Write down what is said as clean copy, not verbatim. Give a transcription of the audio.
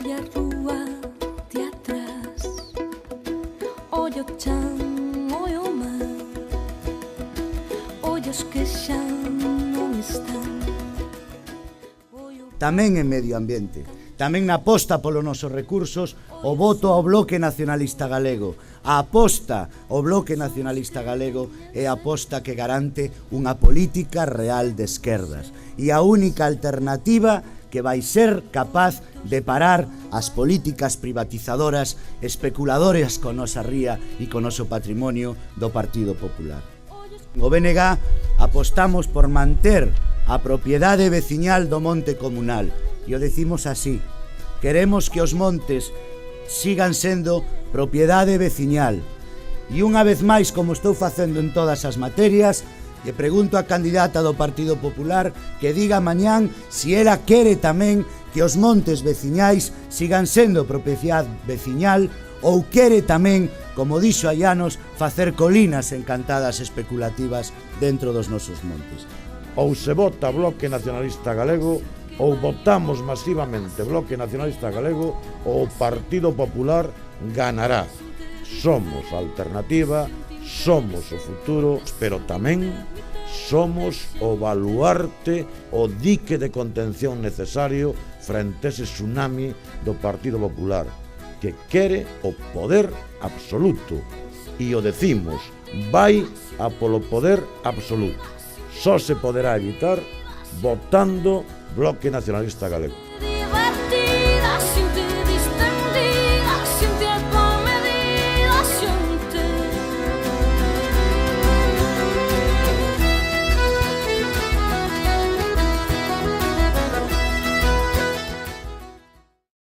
Olla a rúa de atrás, olla o chan, olla o mar, olla os que xa non están. Tamén en medio ambiente, tamén na aposta polos nosos recursos, o voto ao Bloque Nacionalista Galego. A aposta ao Bloque Nacionalista Galego é a aposta que garante unha política real de esquerdas e a única alternativa que vai ser capaz de parar as políticas privatizadoras, especuladoras con nosa ría e con noso patrimonio do Partido Popular. O BNG apostamos por manter a propiedade veciñal do monte comunal e o decimos así: queremos que os montes sigan sendo propiedade veciñal. E unha vez máis, como estou facendo en todas as materias, lle pregunto á candidata do Partido Popular que diga mañán se ela quere tamén que os montes veciñais sigan sendo propiedade veciñal ou quere tamén, como dixo hai anos, facer colinas encantadas especulativas dentro dos nosos montes. Ou se vota Bloque Nacionalista Galego ou votamos masivamente Bloque Nacionalista Galego ou o Partido Popular ganará. Somos a alternativa, somos o futuro, pero tamén somos o baluarte, o dique de contención necesario frente a ese tsunami do Partido Popular que quere o poder absoluto e o decimos, vai a polo poder absoluto. Só se poderá evitar votando Bloque Nacionalista Galego.